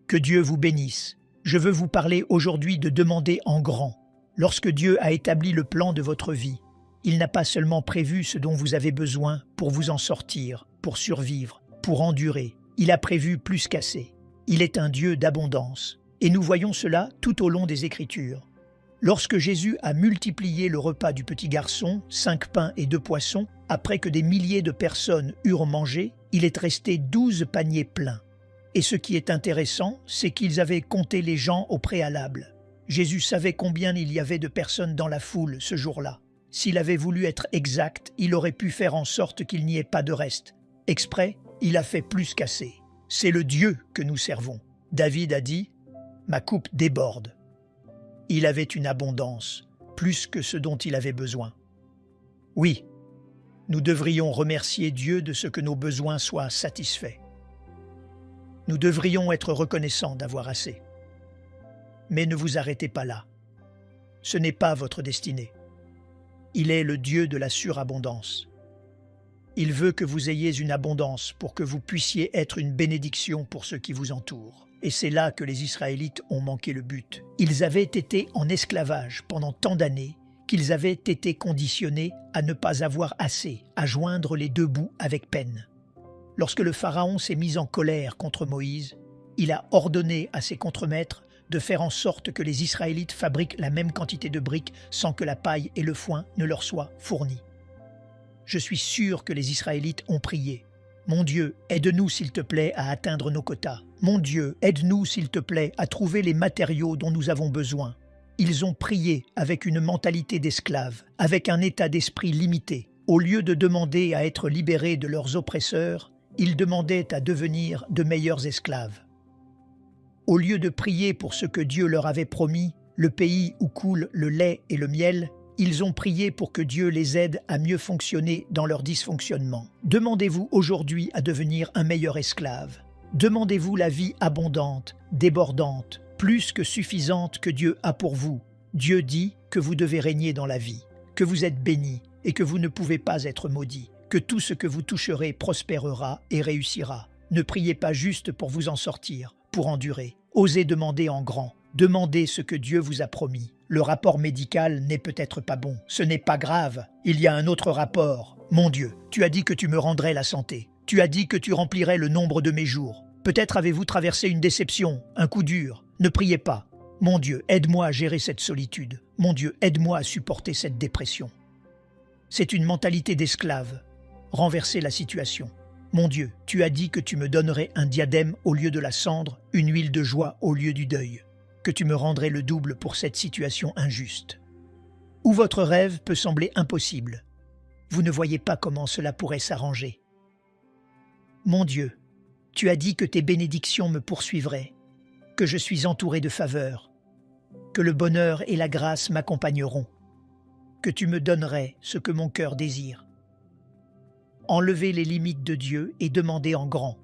Que Dieu vous bénisse. Je veux vous parler aujourd'hui de demander en grand. Lorsque Dieu a établi le plan de votre vie, il n'a pas seulement prévu ce dont vous avez besoin pour vous en sortir, pour survivre, pour endurer. Il a prévu plus qu'assez. Il est un Dieu d'abondance. Et nous voyons cela tout au long des Écritures. Lorsque Jésus a multiplié le repas du petit garçon, 5 pains et 2 poissons, après que des milliers de personnes eurent mangé, il est resté 12 paniers pleins. Et ce qui est intéressant, c'est qu'ils avaient compté les gens au préalable. Jésus savait combien il y avait de personnes dans la foule ce jour-là. S'il avait voulu être exact, il aurait pu faire en sorte qu'il n'y ait pas de reste. Exprès, il a fait plus qu'assez. C'est le Dieu que nous servons. David a dit « Ma coupe déborde ». Il avait une abondance, plus que ce dont il avait besoin. Oui, nous devrions remercier Dieu de ce que nos besoins soient satisfaits. Nous devrions être reconnaissants d'avoir assez. Mais ne vous arrêtez pas là. Ce n'est pas votre destinée. Il est le Dieu de la surabondance. Il veut que vous ayez une abondance pour que vous puissiez être une bénédiction pour ceux qui vous entourent. Et c'est là que les Israélites ont manqué le but. Ils avaient été en esclavage pendant tant d'années qu'ils avaient été conditionnés à ne pas avoir assez, à joindre les deux bouts avec peine. Lorsque le Pharaon s'est mis en colère contre Moïse, il a ordonné à ses contremaîtres de faire en sorte que les Israélites fabriquent la même quantité de briques sans que la paille et le foin ne leur soient fournis. Je suis sûr que les Israélites ont prié. « Mon Dieu, aide-nous s'il te plaît à atteindre nos quotas. Mon Dieu, aide-nous s'il te plaît à trouver les matériaux dont nous avons besoin. » Ils ont prié avec une mentalité d'esclaves, avec un état d'esprit limité. Au lieu de demander à être libérés de leurs oppresseurs, ils demandaient à devenir de meilleurs esclaves. Au lieu de prier pour ce que Dieu leur avait promis, le pays où coule le lait et le miel, ils ont prié pour que Dieu les aide à mieux fonctionner dans leur dysfonctionnement. Demandez-vous aujourd'hui à devenir un meilleur esclave. Demandez-vous la vie abondante, débordante, plus que suffisante que Dieu a pour vous. Dieu dit que vous devez régner dans la vie, que vous êtes bénis et que vous ne pouvez pas être maudits, que tout ce que vous toucherez prospérera et réussira. Ne priez pas juste pour vous en sortir, pour endurer. Osez demander en grand. Demandez ce que Dieu vous a promis. Le rapport médical n'est peut-être pas bon. Ce n'est pas grave. Il y a un autre rapport. Mon Dieu, tu as dit que tu me rendrais la santé. Tu as dit que tu remplirais le nombre de mes jours. Peut-être avez-vous traversé une déception, un coup dur. Ne priez pas. Mon Dieu, aide-moi à gérer cette solitude. Mon Dieu, aide-moi à supporter cette dépression. C'est une mentalité d'esclave. Renverser la situation. Mon Dieu, tu as dit que tu me donnerais un diadème au lieu de la cendre, une huile de joie au lieu du deuil, que tu me rendrais le double pour cette situation injuste. Ou votre rêve peut sembler impossible. Vous ne voyez pas comment cela pourrait s'arranger. Mon Dieu, tu as dit que tes bénédictions me poursuivraient, que je suis entouré de faveurs, que le bonheur et la grâce m'accompagneront, que tu me donnerais ce que mon cœur désire. Enlevez les limites de Dieu et demandez en grand.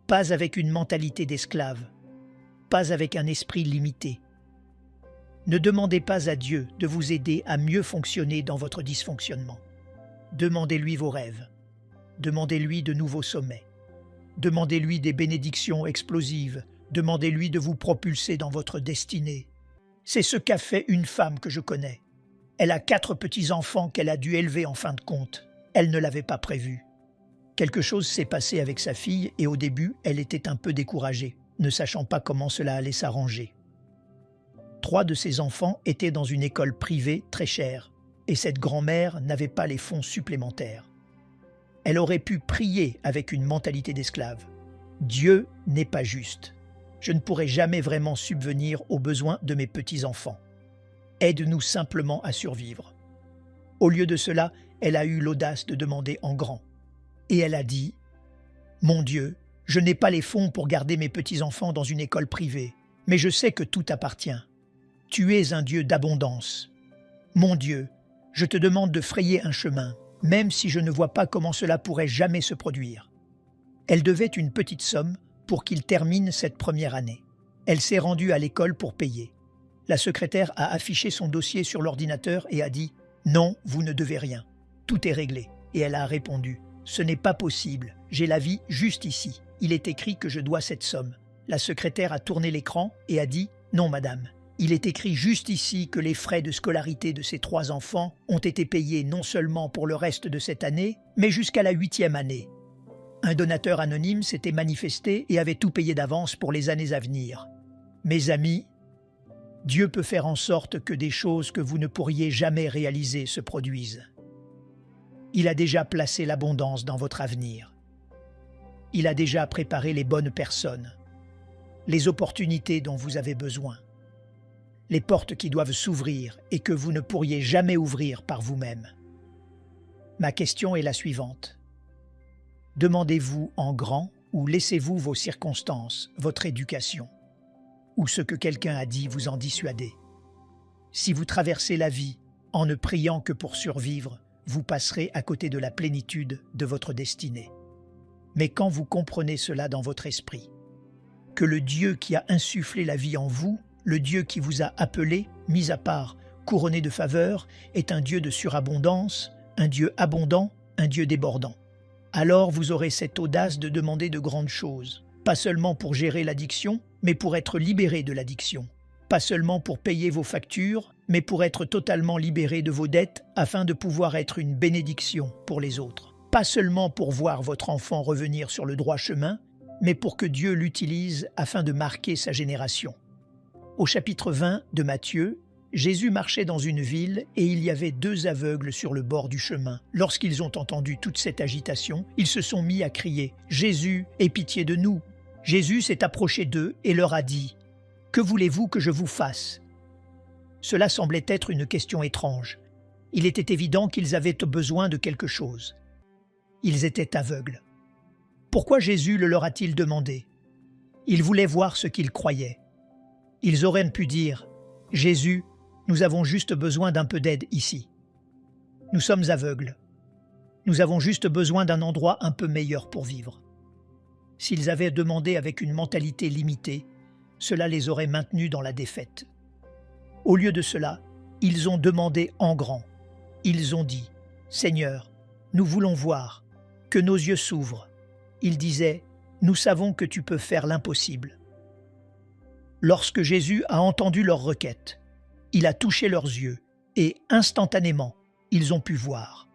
Pas avec une mentalité d'esclave, pas avec un esprit limité. Ne demandez pas à Dieu de vous aider à mieux fonctionner dans votre dysfonctionnement. Demandez-lui vos rêves. Demandez-lui de nouveaux sommets. Demandez-lui des bénédictions explosives. Demandez-lui de vous propulser dans votre destinée. C'est ce qu'a fait une femme que je connais. Elle a 4 petits-enfants qu'elle a dû élever en fin de compte. Elle ne l'avait pas prévu. Quelque chose s'est passé avec sa fille et au début, elle était un peu découragée, ne sachant pas comment cela allait s'arranger. 3 de ses enfants étaient dans une école privée très chère et cette grand-mère n'avait pas les fonds supplémentaires. Elle aurait pu prier avec une mentalité d'esclave. Dieu n'est pas juste. Je ne pourrai jamais vraiment subvenir aux besoins de mes petits-enfants. Aide-nous simplement à survivre. Au lieu de cela, elle a eu l'audace de demander en grand. Et elle a dit « Mon Dieu, je n'ai pas les fonds pour garder mes petits-enfants dans une école privée, mais je sais que tout t'appartient. Tu es un Dieu d'abondance. Mon Dieu, je te demande de frayer un chemin, même si je ne vois pas comment cela pourrait jamais se produire. » Elle devait une petite somme pour qu'il termine cette première année. Elle s'est rendue à l'école pour payer. La secrétaire a affiché son dossier sur l'ordinateur et a dit « Non, vous ne devez rien. Tout est réglé. » Et elle a répondu « Ce n'est pas possible. J'ai la vie juste ici. Il est écrit que je dois cette somme. La secrétaire a tourné l'écran et a dit « Non, madame. Il est écrit juste ici que les frais de scolarité de ces 3 enfants ont été payés non seulement pour le reste de cette année, mais jusqu'à la 8e année. » Un donateur anonyme s'était manifesté et avait tout payé d'avance pour les années à venir. Mes amis, Dieu peut faire en sorte que des choses que vous ne pourriez jamais réaliser se produisent. Il a déjà placé l'abondance dans votre avenir. Il a déjà préparé les bonnes personnes, les opportunités dont vous avez besoin, les portes qui doivent s'ouvrir et que vous ne pourriez jamais ouvrir par vous-même. Ma question est la suivante. Demandez-vous en grand ou laissez-vous vos circonstances, votre éducation, ou ce que quelqu'un a dit vous en dissuader? Si vous traversez la vie en ne priant que pour survivre, vous passerez à côté de la plénitude de votre destinée. Mais quand vous comprenez cela dans votre esprit, que le Dieu qui a insufflé la vie en vous, le Dieu qui vous a appelé, mis à part, couronné de faveur, est un Dieu de surabondance, un Dieu abondant, un Dieu débordant. Alors vous aurez cette audace de demander de grandes choses, pas seulement pour gérer l'addiction, mais pour être libéré de l'addiction. Pas seulement pour payer vos factures, mais pour être totalement libéré de vos dettes afin de pouvoir être une bénédiction pour les autres. Pas seulement pour voir votre enfant revenir sur le droit chemin, mais pour que Dieu l'utilise afin de marquer sa génération. Au chapitre 20 de Matthieu, Jésus marchait dans une ville et il y avait 2 aveugles sur le bord du chemin. Lorsqu'ils ont entendu toute cette agitation, ils se sont mis à crier « Jésus, aie pitié de nous !» Jésus s'est approché d'eux et leur a dit « Que voulez-vous que je vous fasse ?» Cela semblait être une question étrange. Il était évident qu'ils avaient besoin de quelque chose. Ils étaient aveugles. Pourquoi Jésus le leur a-t-il demandé? Il voulait voir ce qu'ils croyaient. Ils auraient pu dire « Jésus, nous avons juste besoin d'un peu d'aide ici. Nous sommes aveugles. Nous avons juste besoin d'un endroit un peu meilleur pour vivre. » S'ils avaient demandé avec une mentalité limitée, cela les aurait maintenus dans la défaite. Au lieu de cela, ils ont demandé en grand. Ils ont dit « Seigneur, nous voulons voir, que nos yeux s'ouvrent. » Ils disaient « Nous savons que tu peux faire l'impossible. » Lorsque Jésus a entendu leur requête, il a touché leurs yeux et instantanément, ils ont pu voir.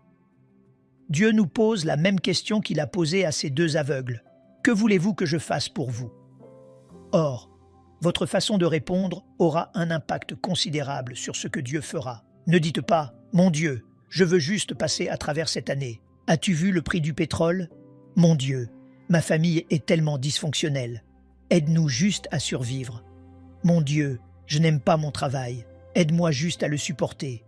Dieu nous pose la même question qu'il a posée à ces 2 aveugles. « Que voulez-vous que je fasse pour vous ?» Or, votre façon de répondre aura un impact considérable sur ce que Dieu fera. Ne dites pas « Mon Dieu, je veux juste passer à travers cette année. As-tu vu le prix du pétrole? Mon Dieu, ma famille est tellement dysfonctionnelle. Aide-nous juste à survivre. Mon Dieu, je n'aime pas mon travail. Aide-moi juste à le supporter. »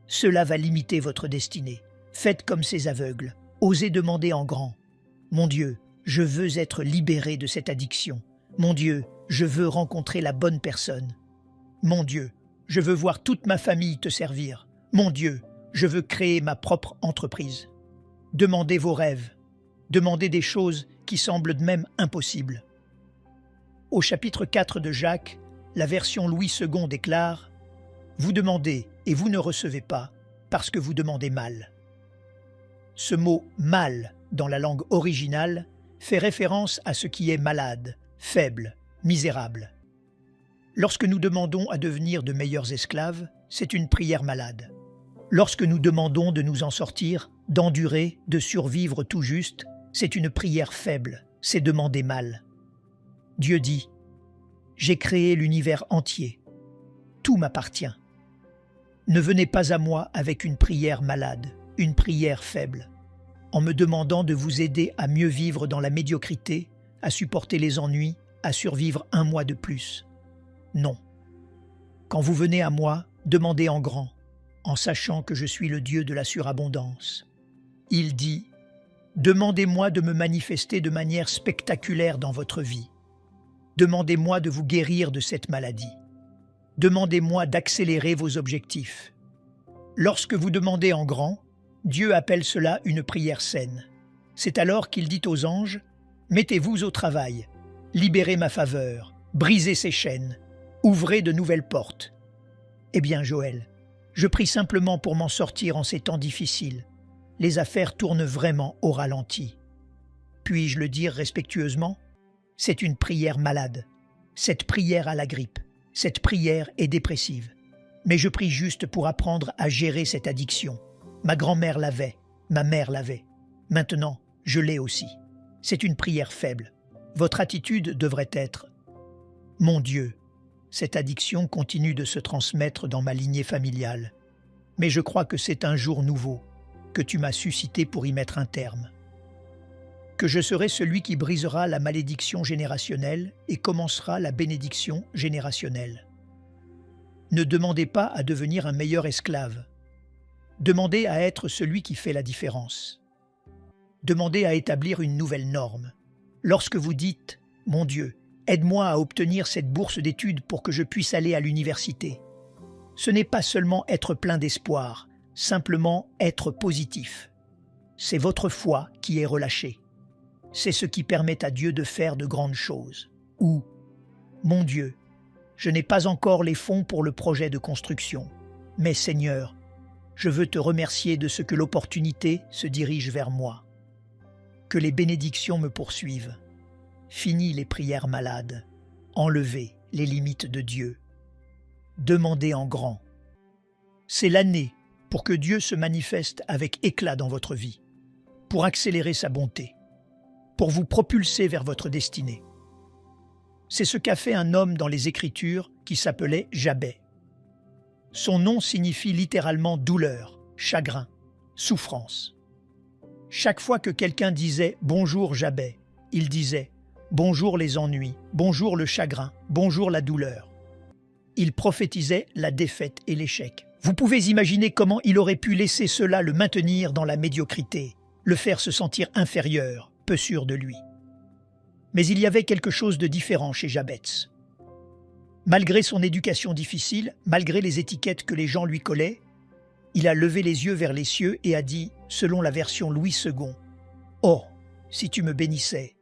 Cela va limiter votre destinée. Faites comme ces aveugles. Osez demander en grand. « Mon Dieu, je veux être libéré de cette addiction. Mon Dieu, je veux rencontrer la bonne personne. Mon Dieu, je veux voir toute ma famille te servir. Mon Dieu, je veux créer ma propre entreprise. » Demandez vos rêves. Demandez des choses qui semblent même impossibles. Au chapitre 4 de Jacques, la version Louis II déclare « Vous demandez et vous ne recevez pas parce que vous demandez mal. » Ce mot « mal » dans la langue originale fait référence à ce qui est malade, faible, misérable. Lorsque nous demandons à devenir de meilleurs esclaves, c'est une prière malade. Lorsque nous demandons de nous en sortir, d'endurer, de survivre tout juste, c'est une prière faible, c'est demander mal. Dieu dit « J'ai créé l'univers entier. Tout m'appartient. Ne venez pas à moi avec une prière malade, une prière faible, en me demandant de vous aider à mieux vivre dans la médiocrité, à supporter les ennuis, à survivre 1 mois de plus. Non. Quand vous venez à moi, demandez en grand, en sachant que je suis le Dieu de la surabondance. Il dit « Demandez-moi de me manifester de manière spectaculaire dans votre vie. Demandez-moi de vous guérir de cette maladie. Demandez-moi d'accélérer vos objectifs. » Lorsque vous demandez en grand, Dieu appelle cela une prière saine. C'est alors qu'il dit aux anges « Mettez-vous au travail, libérez ma faveur, brisez ces chaînes, ouvrez de nouvelles portes. » Eh bien Joël, je prie simplement pour m'en sortir en ces temps difficiles. Les affaires tournent vraiment au ralenti. Puis-je le dire respectueusement? C'est une prière malade. Cette prière a la grippe. Cette prière est dépressive. Mais je prie juste pour apprendre à gérer cette addiction. Ma grand-mère l'avait, ma mère l'avait. Maintenant, je l'ai aussi. C'est une prière faible. Votre attitude devrait être « Mon Dieu, cette addiction continue de se transmettre dans ma lignée familiale. Mais je crois que c'est un jour nouveau, que tu m'as suscité pour y mettre un terme. Que je serai celui qui brisera la malédiction générationnelle et commencera la bénédiction générationnelle. Ne demandez pas à devenir un meilleur esclave. Demandez à être celui qui fait la différence. Demandez à établir une nouvelle norme. Lorsque vous dites « Mon Dieu, aide-moi à obtenir cette bourse d'études pour que je puisse aller à l'université », ce n'est pas seulement être plein d'espoir, simplement être positif. C'est votre foi qui est relâchée. C'est ce qui permet à Dieu de faire de grandes choses. Ou « Mon Dieu, je n'ai pas encore les fonds pour le projet de construction, mais Seigneur, je veux te remercier de ce que l'opportunité se dirige vers moi. Que les bénédictions me poursuivent. Finis les prières malades. Enlevez les limites de Dieu. Demandez en grand. C'est l'année pour que Dieu se manifeste avec éclat dans votre vie, pour accélérer sa bonté, pour vous propulser vers votre destinée. C'est ce qu'a fait un homme dans les Écritures qui s'appelait Jabez. Son nom signifie littéralement douleur, chagrin, souffrance. Chaque fois que quelqu'un disait « Bonjour Jabez », il disait « Bonjour les ennuis, bonjour le chagrin, bonjour la douleur ». Il prophétisait la défaite et l'échec. Vous pouvez imaginer comment il aurait pu laisser cela le maintenir dans la médiocrité, le faire se sentir inférieur, peu sûr de lui. Mais il y avait quelque chose de différent chez Jabez. Malgré son éducation difficile, malgré les étiquettes que les gens lui collaient, il a levé les yeux vers les cieux et a dit, selon la version Louis II, « Oh, si tu me bénissais !»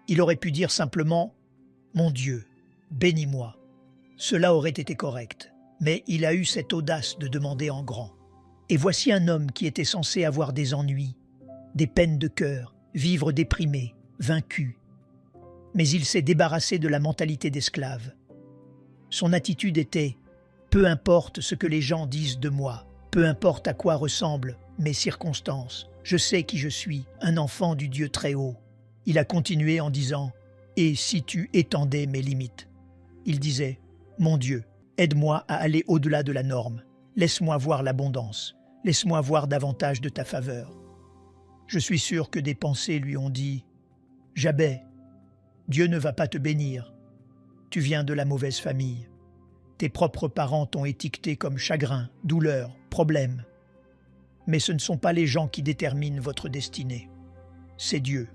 Il aurait pu dire simplement, « Mon Dieu, bénis-moi !» Cela aurait été correct, mais il a eu cette audace de demander en grand. Et voici un homme qui était censé avoir des ennuis, des peines de cœur, vivre déprimé, vaincu. Mais il s'est débarrassé de la mentalité d'esclave. Son attitude était « Peu importe ce que les gens disent de moi, peu importe à quoi ressemblent mes circonstances, je sais qui je suis, un enfant du Dieu très haut. » Il a continué en disant « Et si tu étendais mes limites ?» Il disait « Mon Dieu, aide-moi à aller au-delà de la norme. Laisse-moi voir l'abondance. Laisse-moi voir davantage de ta faveur. » Je suis sûr que des pensées lui ont dit « Jabez, Dieu ne va pas te bénir. Tu viens de la mauvaise famille. Tes propres parents t'ont étiqueté comme chagrin, douleur, problème. Mais ce ne sont pas les gens qui déterminent votre destinée. C'est Dieu. »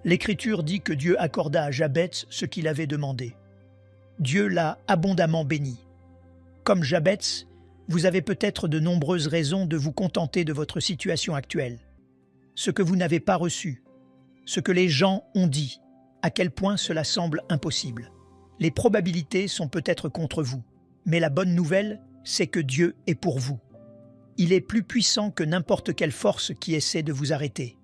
L'Écriture dit que Dieu accorda à Jabez ce qu'il avait demandé. Dieu l'a abondamment béni. Comme Jabez, vous avez peut-être de nombreuses raisons de vous contenter de votre situation actuelle. Ce que vous n'avez pas reçu, ce que les gens ont dit, à quel point cela semble impossible. Les probabilités sont peut-être contre vous, mais la bonne nouvelle, c'est que Dieu est pour vous. Il est plus puissant que n'importe quelle force qui essaie de vous arrêter.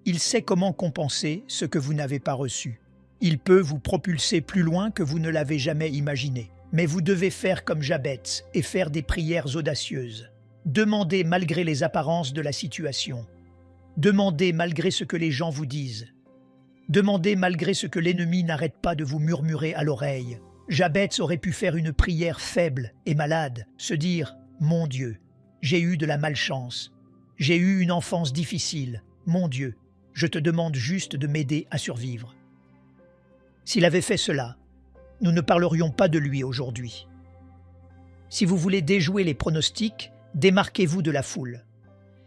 Il sait comment compenser ce que vous n'avez pas reçu. Il peut vous propulser plus loin que vous ne l'avez jamais imaginé. Mais vous devez faire comme Jabez et faire des prières audacieuses. Demandez malgré les apparences de la situation. Demandez malgré ce que les gens vous disent. Demandez malgré ce que l'ennemi n'arrête pas de vous murmurer à l'oreille. Jabez aurait pu faire une prière faible et malade, se dire « Mon Dieu, j'ai eu de la malchance. J'ai eu une enfance difficile. Mon Dieu, je te demande juste de m'aider à survivre. » S'il avait fait cela, nous ne parlerions pas de lui aujourd'hui. Si vous voulez déjouer les pronostics, démarquez-vous de la foule.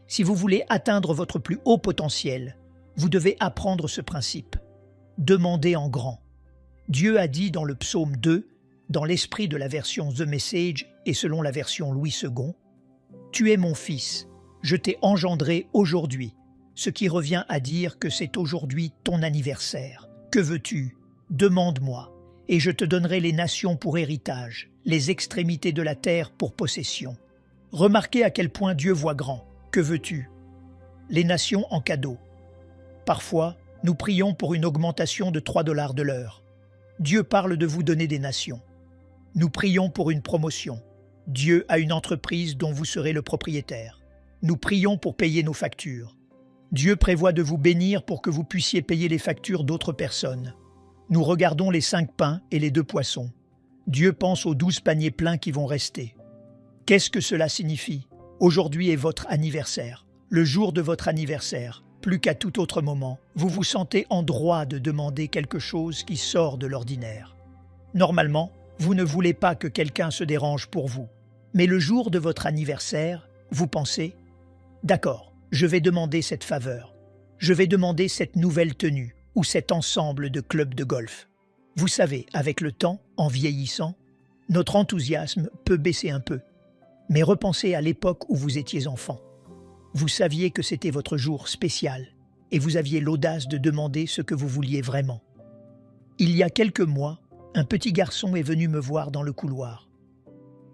Si vous voulez atteindre votre plus haut potentiel, vous devez apprendre ce principe. Demandez en grand. Dieu a dit dans le psaume 2, dans l'esprit de la version The Message et selon la version Louis II, « Tu es mon fils, je t'ai engendré aujourd'hui », ce qui revient à dire que c'est aujourd'hui ton anniversaire. Que veux-tu ? Demande-moi, et je te donnerai les nations pour héritage, les extrémités de la terre pour possession. Remarquez à quel point Dieu voit grand. Que veux-tu ? Les nations en cadeau. Parfois, Nous prions pour une augmentation de 3 dollars de l'heure. Dieu parle de vous donner des nations. Nous prions pour une promotion. Dieu a une entreprise dont vous serez le propriétaire. Nous prions pour payer nos factures. Dieu prévoit de vous bénir pour que vous puissiez payer les factures d'autres personnes. Nous regardons les 5 pains et les 2 poissons. Dieu pense aux 12 paniers pleins qui vont rester. Qu'est-ce que cela signifie? Aujourd'hui est votre anniversaire, le jour de votre anniversaire. Plus qu'à tout autre moment, vous vous sentez en droit de demander quelque chose qui sort de l'ordinaire. Normalement, vous ne voulez pas que quelqu'un se dérange pour vous. Mais le jour de votre anniversaire, vous pensez « D'accord, je vais demander cette faveur. Je vais demander cette nouvelle tenue ou cet ensemble de clubs de golf. » Vous savez, avec le temps, en vieillissant, notre enthousiasme peut baisser un peu. Mais repensez à l'époque où vous étiez enfant. Vous saviez que c'était votre jour spécial et vous aviez l'audace de demander ce que vous vouliez vraiment. Il y a quelques mois, un petit garçon est venu me voir dans le couloir.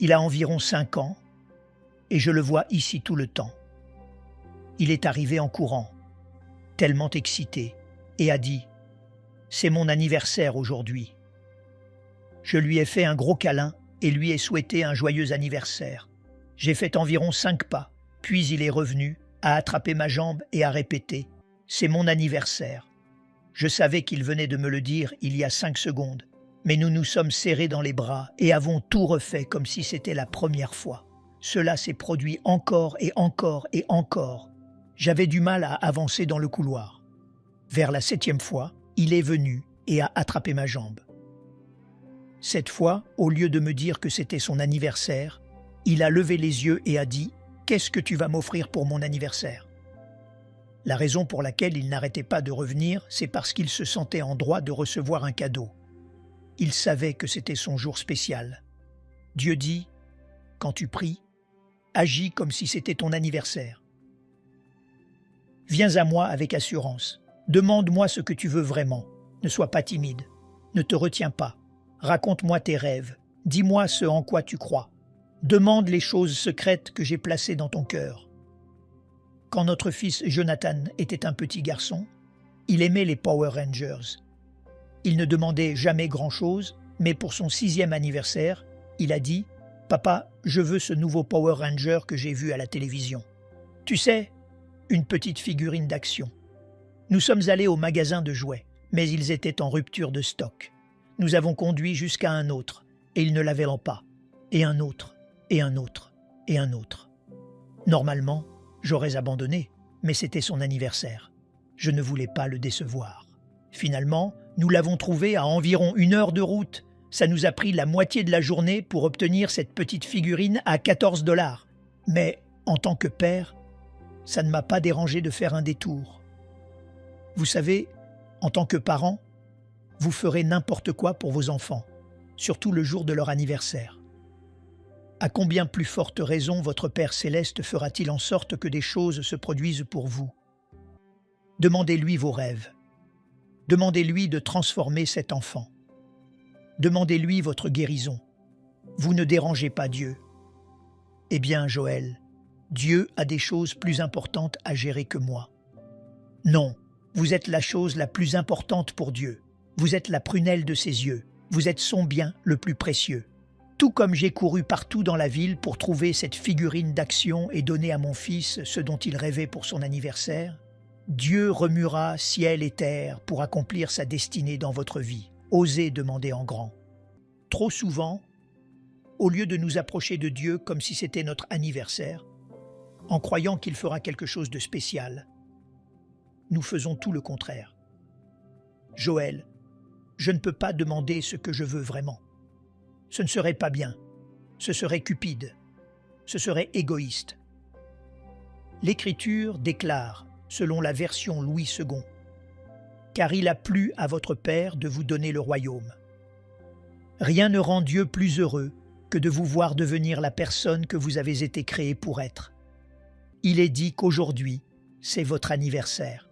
Il a environ 5 ans et je le vois ici tout le temps. Il est arrivé en courant, tellement excité, et a dit « C'est mon anniversaire aujourd'hui ». Je lui ai fait un gros câlin et lui ai souhaité un joyeux anniversaire. J'ai fait environ 5 pas, puis il est revenu, a attrapé ma jambe et a répété « C'est mon anniversaire ». Je savais qu'il venait de me le dire il y a 5 secondes, mais nous nous sommes serrés dans les bras et avons tout refait comme si c'était la première fois. Cela s'est produit encore et encore et encore. J'avais du mal à avancer dans le couloir. Vers la 7e fois, il est venu et a attrapé ma jambe. Cette fois, au lieu de me dire que c'était son anniversaire, il a levé les yeux et a dit « Qu'est-ce que tu vas m'offrir pour mon anniversaire ?» La raison pour laquelle il n'arrêtait pas de revenir, c'est parce qu'il se sentait en droit de recevoir un cadeau. Il savait que c'était son jour spécial. Dieu dit « Quand tu pries, agis comme si c'était ton anniversaire. Viens à moi avec assurance. Demande-moi ce que tu veux vraiment. Ne sois pas timide. Ne te retiens pas. Raconte-moi tes rêves. Dis-moi ce en quoi tu crois. Demande les choses secrètes que j'ai placées dans ton cœur. » Quand notre fils Jonathan était un petit garçon, il aimait les Power Rangers. Il ne demandait jamais grand-chose, mais pour son 6e anniversaire, il a dit « Papa, je veux ce nouveau Power Ranger que j'ai vu à la télévision. » Tu sais, une petite figurine d'action. Nous sommes allés au magasin de jouets, mais ils étaient en rupture de stock. Nous avons conduit jusqu'à un autre, et ils ne l'avaient pas. Et un autre, et un autre, et un autre. Normalement, j'aurais abandonné, mais c'était son anniversaire. Je ne voulais pas le décevoir. Finalement, nous l'avons trouvé à environ 1 heure de route. Ça nous a pris la moitié de la journée pour obtenir cette petite figurine à 14 dollars. Mais, en tant que père, ça ne m'a pas dérangé de faire un détour. Vous savez, en tant que parent, vous ferez n'importe quoi pour vos enfants, surtout le jour de leur anniversaire. À combien plus forte raison votre Père Céleste fera-t-il en sorte que des choses se produisent pour vous? Demandez-lui vos rêves. Demandez-lui de transformer cet enfant. Demandez-lui votre guérison. Vous ne dérangez pas Dieu. Eh bien, Joël, Dieu a des choses plus importantes à gérer que moi. Non, vous êtes la chose la plus importante pour Dieu. Vous êtes la prunelle de ses yeux. Vous êtes son bien le plus précieux. Tout comme j'ai couru partout dans la ville pour trouver cette figurine d'action et donner à mon fils ce dont il rêvait pour son anniversaire, Dieu remuera ciel et terre pour accomplir sa destinée dans votre vie. Osez demander en grand. Trop souvent, au lieu de nous approcher de Dieu comme si c'était notre anniversaire, en croyant qu'il fera quelque chose de spécial, nous faisons tout le contraire. Joël, je ne peux pas demander ce que je veux vraiment. Ce ne serait pas bien, ce serait cupide, ce serait égoïste. L'Écriture déclare, selon la version Louis II, « Car il a plu à votre Père de vous donner le royaume. » Rien ne rend Dieu plus heureux que de vous voir devenir la personne que vous avez été créé pour être. Il est dit qu'aujourd'hui, c'est votre anniversaire.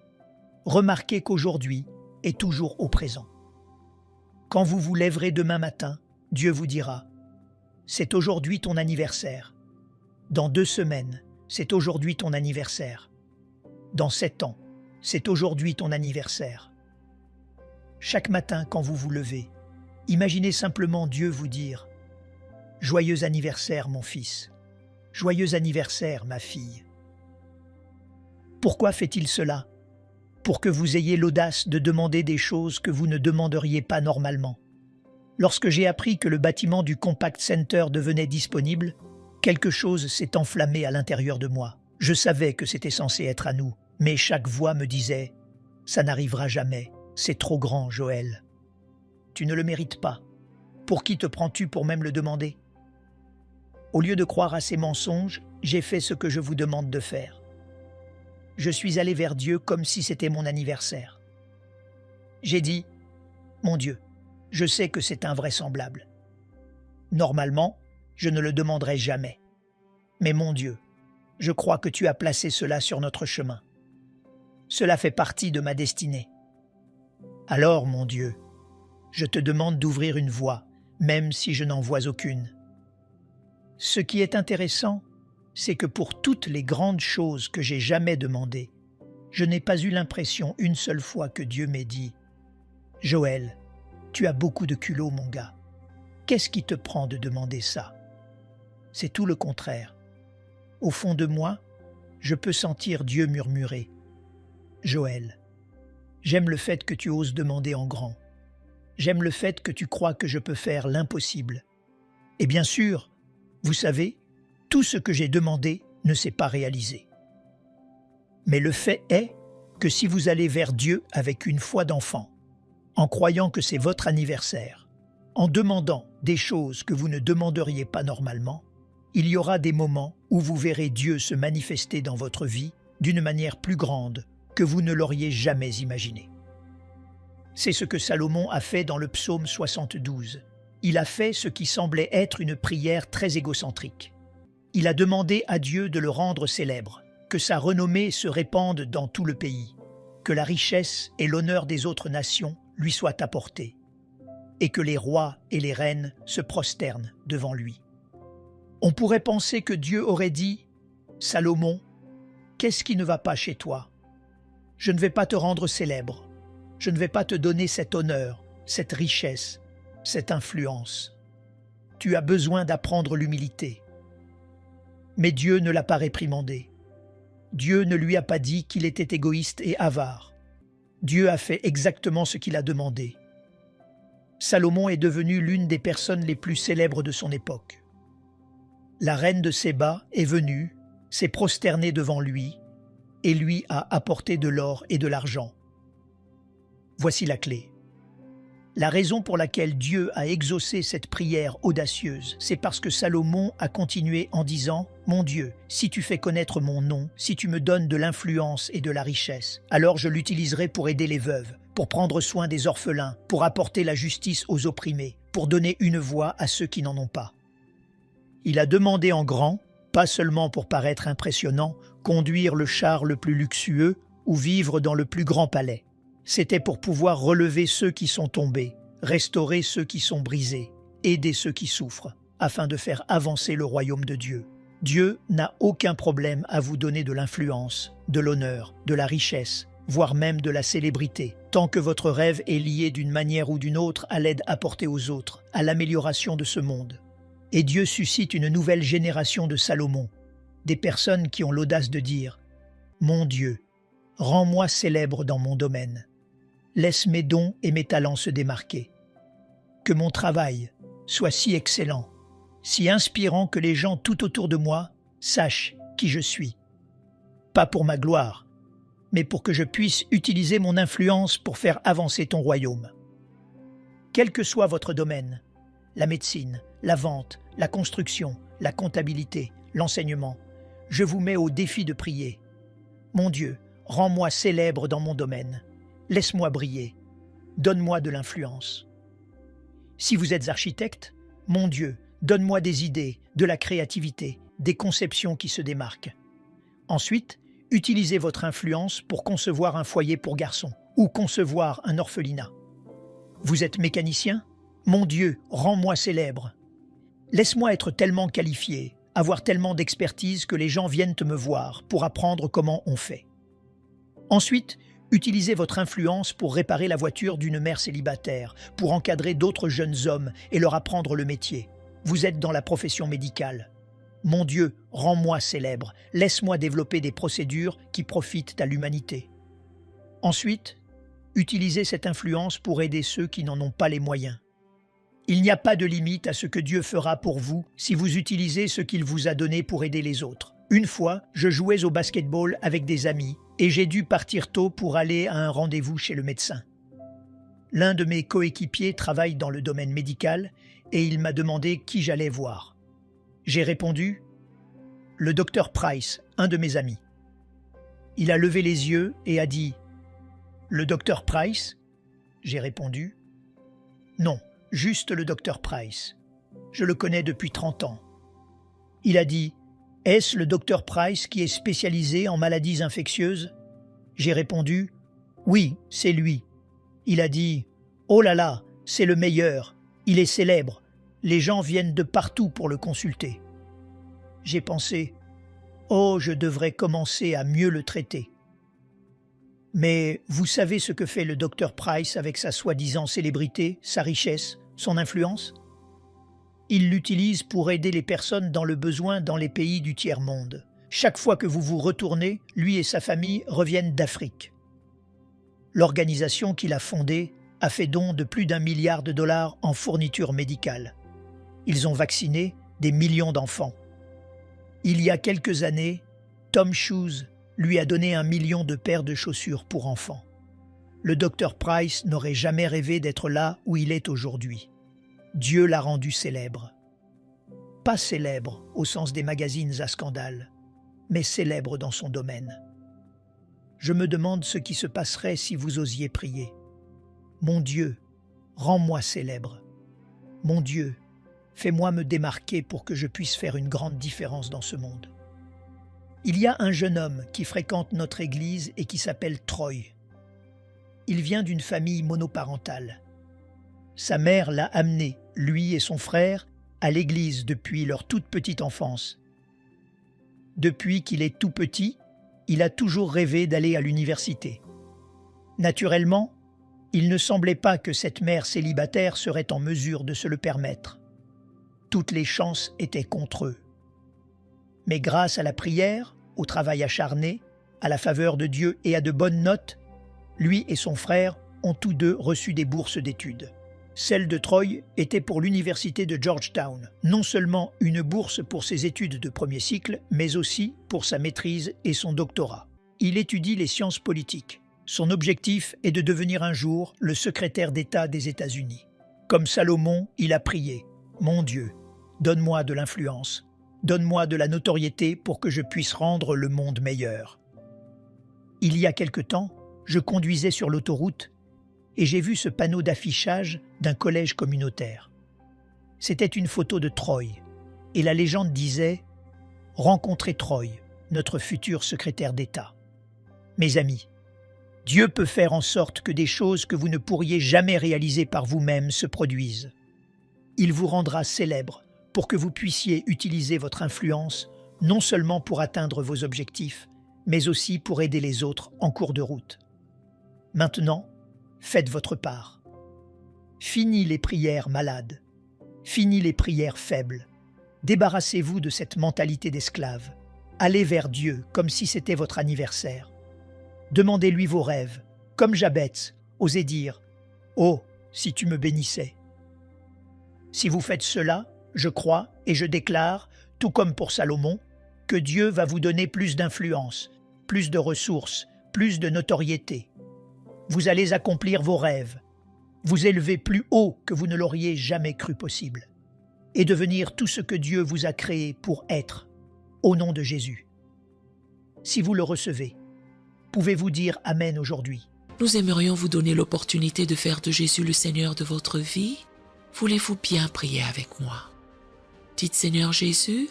Remarquez qu'aujourd'hui est toujours au présent. Quand vous vous lèverez demain matin, Dieu vous dira « C'est aujourd'hui ton anniversaire. Dans 2 semaines, c'est aujourd'hui ton anniversaire. Dans 7 ans, c'est aujourd'hui ton anniversaire. Chaque matin quand vous vous levez, imaginez simplement Dieu vous dire « Joyeux anniversaire mon fils, joyeux anniversaire ma fille ». Pourquoi fait-il cela? Pour que vous ayez l'audace de demander des choses que vous ne demanderiez pas normalement. Lorsque j'ai appris que le bâtiment du Compact Center devenait disponible, quelque chose s'est enflammé à l'intérieur de moi. Je savais que c'était censé être à nous, mais chaque voix me disait « Ça n'arrivera jamais, c'est trop grand, Joël. Tu ne le mérites pas. Pour qui te prends-tu pour même le demander ?» Au lieu de croire à ces mensonges, j'ai fait ce que je vous demande de faire. Je suis allé vers Dieu comme si c'était mon anniversaire. J'ai dit « Mon Dieu, je sais que c'est invraisemblable. Normalement, je ne le demanderai jamais. Mais mon Dieu, je crois que tu as placé cela sur notre chemin. Cela fait partie de ma destinée. Alors, mon Dieu, je te demande d'ouvrir une voie, même si je n'en vois aucune. » Ce qui est intéressant, c'est que pour toutes les grandes choses que j'ai jamais demandées, je n'ai pas eu l'impression une seule fois que Dieu m'ait dit « Joël, tu as beaucoup de culot, mon gars. Qu'est-ce qui te prend de demander ça ?» C'est tout le contraire. Au fond de moi, je peux sentir Dieu murmurer « Joël, j'aime le fait que tu oses demander en grand. J'aime le fait que tu crois que je peux faire l'impossible. Et bien sûr, vous savez, tout ce que j'ai demandé ne s'est pas réalisé. Mais le fait est que si vous allez vers Dieu avec une foi d'enfant, en croyant que c'est votre anniversaire, en demandant des choses que vous ne demanderiez pas normalement, il y aura des moments où vous verrez Dieu se manifester dans votre vie d'une manière plus grande que vous ne l'auriez jamais imaginé. C'est ce que Salomon a fait dans le psaume 72. Il a fait ce qui semblait être une prière très égocentrique. Il a demandé à Dieu de le rendre célèbre, que sa renommée se répande dans tout le pays, que la richesse et l'honneur des autres nations lui soient apportés, et que les rois et les reines se prosternent devant lui. On pourrait penser que Dieu aurait dit « Salomon, qu'est-ce qui ne va pas chez toi? Je ne vais pas te rendre célèbre, je ne vais pas te donner cet honneur, cette richesse, cette influence. Tu as besoin d'apprendre l'humilité. » Mais Dieu ne l'a pas réprimandé. Dieu ne lui a pas dit qu'il était égoïste et avare. Dieu a fait exactement ce qu'il a demandé. Salomon est devenu l'une des personnes les plus célèbres de son époque. La reine de Séba est venue, s'est prosternée devant lui et lui a apporté de l'or et de l'argent. Voici la clé. La raison pour laquelle Dieu a exaucé cette prière audacieuse, c'est parce que Salomon a continué en disant « Mon Dieu, si tu fais connaître mon nom, si tu me donnes de l'influence et de la richesse, alors je l'utiliserai pour aider les veuves, pour prendre soin des orphelins, pour apporter la justice aux opprimés, pour donner une voix à ceux qui n'en ont pas. » Il a demandé en grand, pas seulement pour paraître impressionnant, conduire le char le plus luxueux ou vivre dans le plus grand palais. C'était pour pouvoir relever ceux qui sont tombés, restaurer ceux qui sont brisés, aider ceux qui souffrent, afin de faire avancer le royaume de Dieu. Dieu n'a aucun problème à vous donner de l'influence, de l'honneur, de la richesse, voire même de la célébrité, tant que votre rêve est lié d'une manière ou d'une autre à l'aide apportée aux autres, à l'amélioration de ce monde. Et Dieu suscite une nouvelle génération de Salomon, des personnes qui ont l'audace de dire « Mon Dieu, rends-moi célèbre dans mon domaine. Laisse mes dons et mes talents se démarquer. Que mon travail soit si excellent, si inspirant que les gens tout autour de moi sachent qui je suis. Pas pour ma gloire, mais pour que je puisse utiliser mon influence pour faire avancer ton royaume. Quel que soit votre domaine, la médecine, la vente, la construction, la comptabilité, l'enseignement, je vous mets au défi de prier. Mon Dieu, rends-moi célèbre dans mon domaine. Laisse-moi briller. Donne-moi de l'influence. Si vous êtes architecte, mon Dieu, donne-moi des idées, de la créativité, des conceptions qui se démarquent. Ensuite, utilisez votre influence pour concevoir un foyer pour garçons ou concevoir un orphelinat. Vous êtes mécanicien? Mon Dieu, rends-moi célèbre. Laisse-moi être tellement qualifié, avoir tellement d'expertise que les gens viennent me voir pour apprendre comment on fait. Ensuite, Utilisez votre influence pour réparer la voiture d'une mère célibataire, pour encadrer d'autres jeunes hommes et leur apprendre le métier. Vous êtes dans la profession médicale. Mon Dieu, rends-moi célèbre, laisse-moi développer des procédures qui profitent à l'humanité. Ensuite, utilisez cette influence pour aider ceux qui n'en ont pas les moyens. Il n'y a pas de limite à ce que Dieu fera pour vous si vous utilisez ce qu'il vous a donné pour aider les autres. Une fois, je jouais au basketball avec des amis et j'ai dû partir tôt pour aller à un rendez-vous chez le médecin. L'un de mes coéquipiers travaille dans le domaine médical et il m'a demandé qui j'allais voir. J'ai répondu « Le docteur Price, un de mes amis ». Il a levé les yeux et a dit « Le docteur Price ?» J'ai répondu « Non, juste le docteur Price. Je le connais depuis 30 ans. » Il a dit « Est-ce le docteur Price qui est spécialisé en maladies infectieuses ?» J'ai répondu « Oui, c'est lui. » Il a dit « Oh là là, c'est le meilleur. Il est célèbre. Les gens viennent de partout pour le consulter. » J'ai pensé « Oh, je devrais commencer à mieux le traiter. » Mais vous savez ce que fait le docteur Price avec sa soi-disant célébrité, sa richesse, son influence? Il l'utilise pour aider les personnes dans le besoin dans les pays du tiers-monde. Chaque fois que vous vous retournez, lui et sa famille reviennent d'Afrique. L'organisation qu'il a fondée a fait don de plus d'1 milliard de dollars en fournitures médicales. Ils ont vacciné des millions d'enfants. Il y a quelques années, Tom Shoes lui a donné 1 million de paires de chaussures pour enfants. Le docteur Price n'aurait jamais rêvé d'être là où il est aujourd'hui. Dieu l'a rendu célèbre. Pas célèbre au sens des magazines à scandale, mais célèbre dans son domaine. Je me demande ce qui se passerait si vous osiez prier. Mon Dieu, rends-moi célèbre. Mon Dieu, fais-moi me démarquer pour que je puisse faire une grande différence dans ce monde. Il y a un jeune homme qui fréquente notre église et qui s'appelle Troy. Il vient d'une famille monoparentale. Sa mère l'a amené, lui et son frère, à l'église depuis leur toute petite enfance. Depuis qu'il est tout petit, il a toujours rêvé d'aller à l'université. Naturellement, il ne semblait pas que cette mère célibataire serait en mesure de se le permettre. Toutes les chances étaient contre eux. Mais grâce à la prière, au travail acharné, à la faveur de Dieu et à de bonnes notes, lui et son frère ont tous deux reçu des bourses d'études. Celle de Troy était pour l'université de Georgetown, non seulement une bourse pour ses études de premier cycle, mais aussi pour sa maîtrise et son doctorat. Il étudie les sciences politiques. Son objectif est de devenir un jour le secrétaire d'État des États-Unis. Comme Salomon, il a prié « Mon Dieu, donne-moi de l'influence, donne-moi de la notoriété pour que je puisse rendre le monde meilleur. » Il y a quelque temps, je conduisais sur l'autoroute et j'ai vu ce panneau d'affichage d'un collège communautaire. C'était une photo de Troy et la légende disait « Rencontrez Troy, notre futur secrétaire d'État. » Mes amis, Dieu peut faire en sorte que des choses que vous ne pourriez jamais réaliser par vous-même se produisent. Il vous rendra célèbre pour que vous puissiez utiliser votre influence non seulement pour atteindre vos objectifs, mais aussi pour aider les autres en cours de route. Maintenant, faites votre part. Fini les prières malades. Fini les prières faibles. Débarrassez-vous de cette mentalité d'esclave. Allez vers Dieu comme si c'était votre anniversaire. Demandez-lui vos rêves. Comme Jabez, osez dire « Oh, si tu me bénissais !» Si vous faites cela, je crois et je déclare, tout comme pour Salomon, que Dieu va vous donner plus d'influence, plus de ressources, plus de notoriété. Vous allez accomplir vos rêves, vous élever plus haut que vous ne l'auriez jamais cru possible, et devenir tout ce que Dieu vous a créé pour être, au nom de Jésus. Si vous le recevez, pouvez-vous dire Amen aujourd'hui? Nous aimerions vous donner l'opportunité de faire de Jésus le Seigneur de votre vie. Voulez-vous bien prier avec moi? Dites Seigneur Jésus,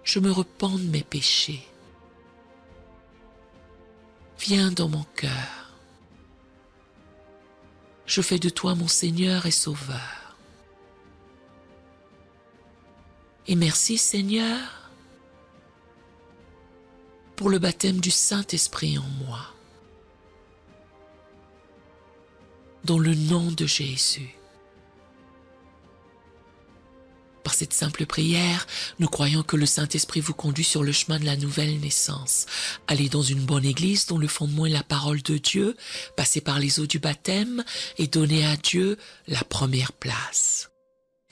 je me repens de mes péchés. Viens dans mon cœur. Je fais de toi mon Seigneur et Sauveur. Et merci Seigneur pour le baptême du Saint-Esprit en moi. dans le nom de Jésus. Par cette simple prière, nous croyons que le Saint-Esprit vous conduit sur le chemin de la nouvelle naissance. Allez dans une bonne église dont le fondement est la parole de Dieu, passez par les eaux du baptême et donnez à Dieu la première place.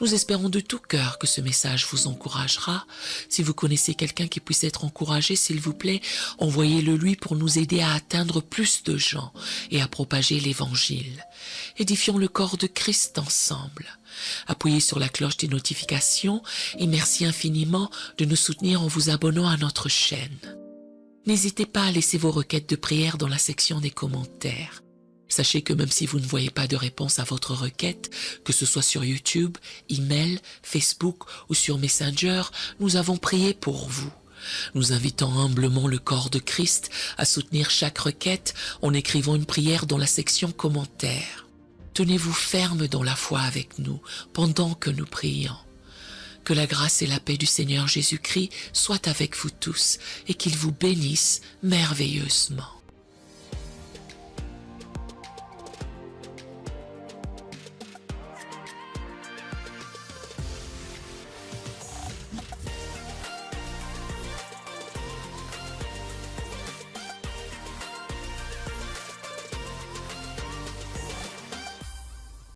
Nous espérons de tout cœur que ce message vous encouragera. Si vous connaissez quelqu'un qui puisse être encouragé, s'il vous plaît, envoyez-le lui pour nous aider à atteindre plus de gens et à propager l'Évangile. Édifions le corps de Christ ensemble. Appuyez sur la cloche des notifications et merci infiniment de nous soutenir en vous abonnant à notre chaîne. N'hésitez pas à laisser vos requêtes de prière dans la section des commentaires. Sachez que même si vous ne voyez pas de réponse à votre requête, que ce soit sur YouTube, email, Facebook ou sur Messenger, nous avons prié pour vous. Nous invitons humblement le corps de Christ à soutenir chaque requête en écrivant une prière dans la section commentaires. Tenez-vous ferme dans la foi avec nous pendant que nous prions. Que la grâce et la paix du Seigneur Jésus-Christ soient avec vous tous et qu'il vous bénisse merveilleusement.